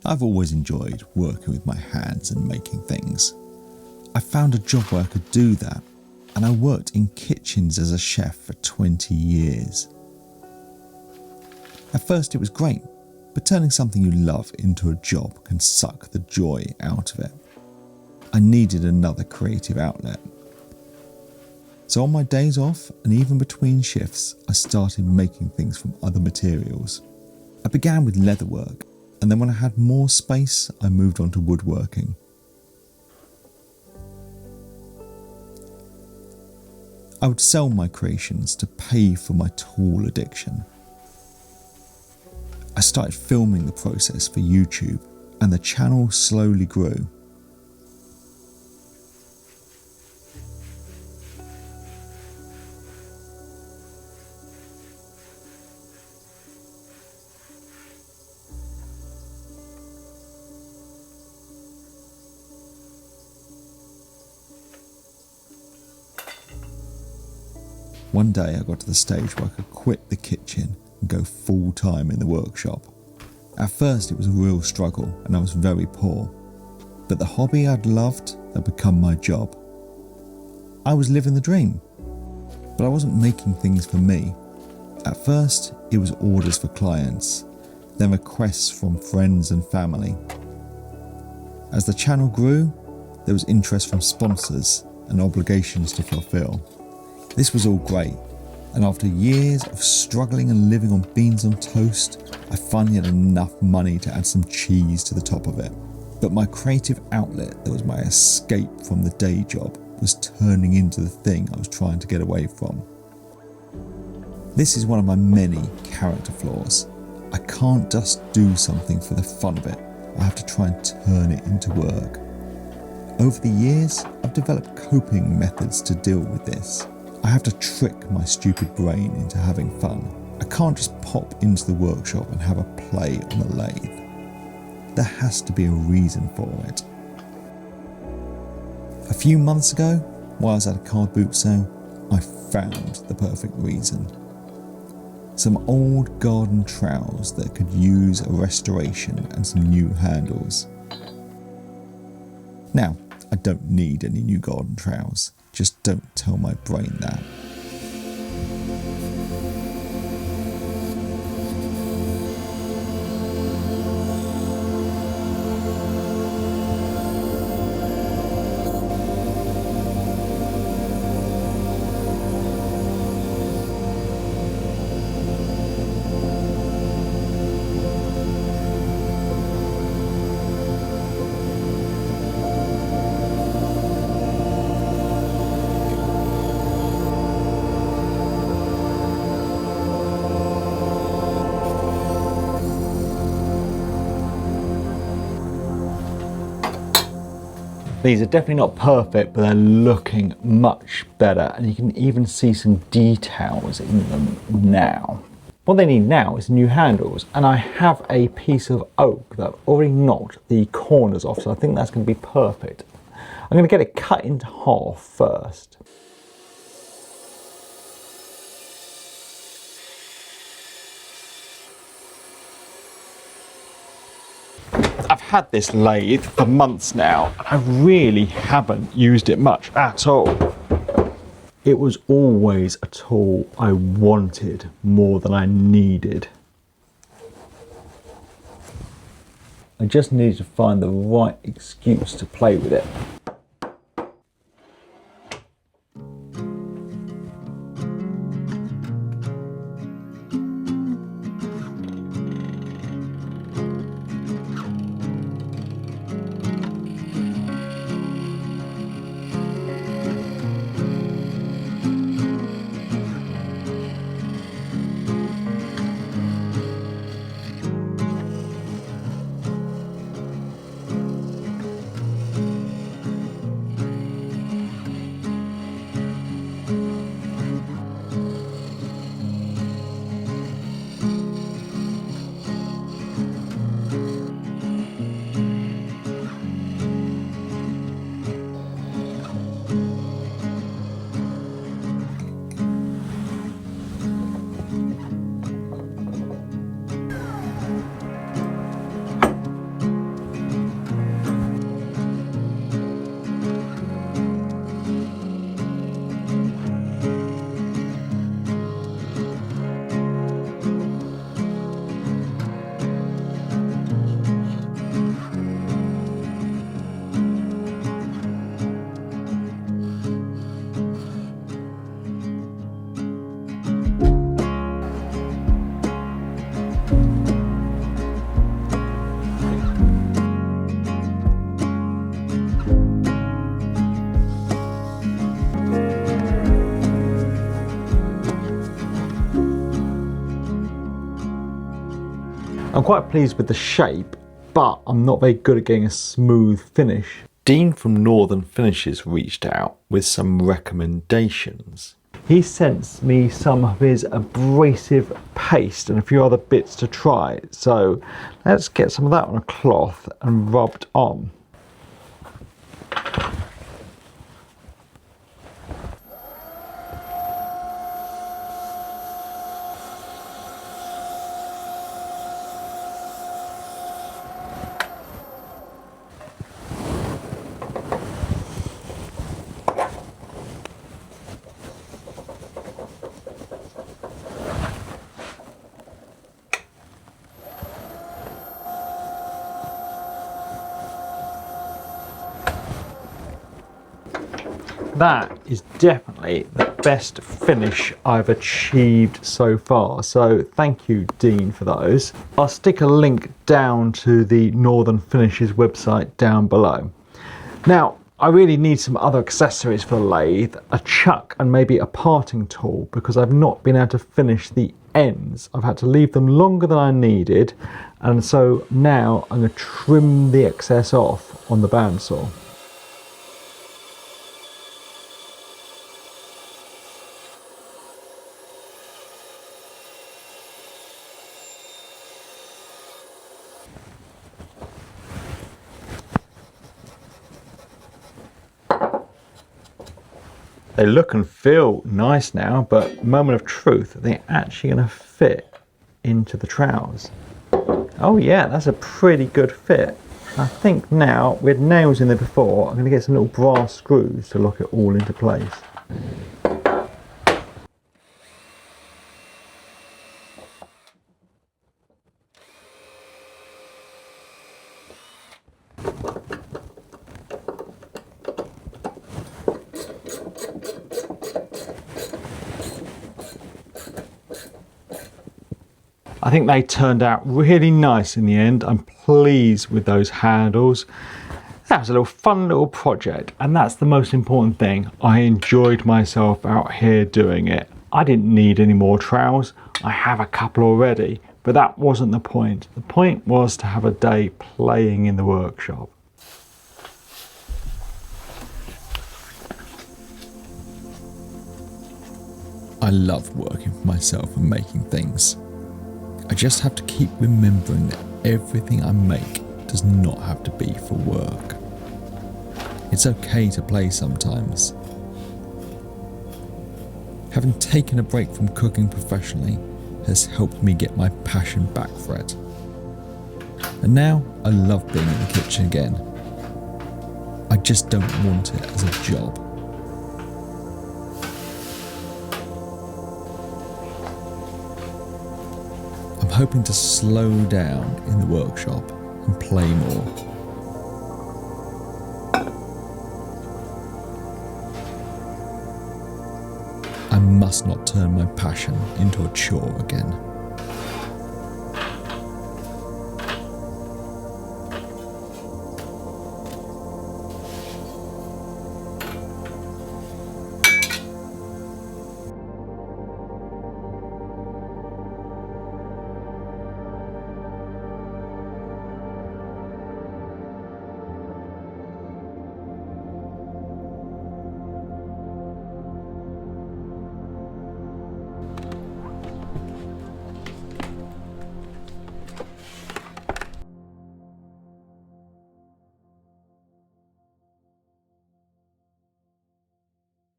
I've always enjoyed working with my hands and making things. I found a job where I could do that, and I worked in kitchens as a chef for 20 years. At first it was great, but turning something you love into a job can suck the joy out of it. I needed another creative outlet. So on my days off and even between shifts, I started making things from other materials. I began with leatherwork, and then when I had more space, I moved on to woodworking. I would sell my creations to pay for my tool addiction. I started filming the process for YouTube, and the channel slowly grew. One day I got to the stage where I could quit the kitchen and go full time in the workshop. At first it was a real struggle and I was very poor, but the hobby I'd loved had become my job. I was living the dream, but I wasn't making things for me. At first it was orders for clients, then requests from friends and family. As the channel grew, there was interest from sponsors and obligations to fulfill. This was all great, and after years of struggling and living on beans on toast, I finally had enough money to add some cheese to the top of it. But my creative outlet that was my escape from the day job was turning into the thing I was trying to get away from. This is one of my many character flaws. I can't just do something for the fun of it. I have to try and turn it into work. Over the years, I've developed coping methods to deal with this. I have to trick my stupid brain into having fun. I can't just pop into the workshop and have a play on the lathe. There has to be a reason for it. A few months ago, while I was at a car boot sale, I found the perfect reason. Some old garden trowels that could use a restoration and some new handles. Now, I don't need any new garden trowels. Just don't tell my brain that. These are definitely not perfect, but they're looking much better, and you can even see some details in them now. What they need now is new handles, and I have a piece of oak that I've already knocked the corners off, so I think that's going to be perfect. I'm going to get it cut into half first. I've had this lathe for months now, and I really haven't used it much at all. It was always a tool I wanted more than I needed. I just needed to find the right excuse to play with it. I'm quite pleased with the shape, but I'm not very good at getting a smooth finish. Dean from Northern Finishes reached out with some recommendations. He sent me some of his abrasive paste and a few other bits to try. So let's get some of that on a cloth and rubbed on. That is definitely the best finish I've achieved so far. So thank you, Dean, for those. I'll stick a link down to the Northern Finishes website down below. Now, I really need some other accessories for the lathe, a chuck and maybe a parting tool, because I've not been able to finish the ends. I've had to leave them longer than I needed, and so now I'm going to trim the excess off on the bandsaw. They look and feel nice now, but moment of truth, they're actually going to fit into the trowels. Oh yeah, that's a pretty good fit. I think now, with nails in there before, I'm going to get some little brass screws to lock it all into place. I think they turned out really nice in the end. I'm pleased with those handles. That was a little fun little project, and that's the most important thing. I enjoyed myself out here doing it. I didn't need any more trowels. I have a couple already, but that wasn't the point. The point was to have a day playing in the workshop. I love working for myself and making things. I just have to keep remembering that everything I make does not have to be for work. It's okay to play sometimes. Having taken a break from cooking professionally has helped me get my passion back for it. And now I love being in the kitchen again. I just don't want it as a job. I'm hoping to slow down in the workshop and play more. I must not turn my passion into a chore again.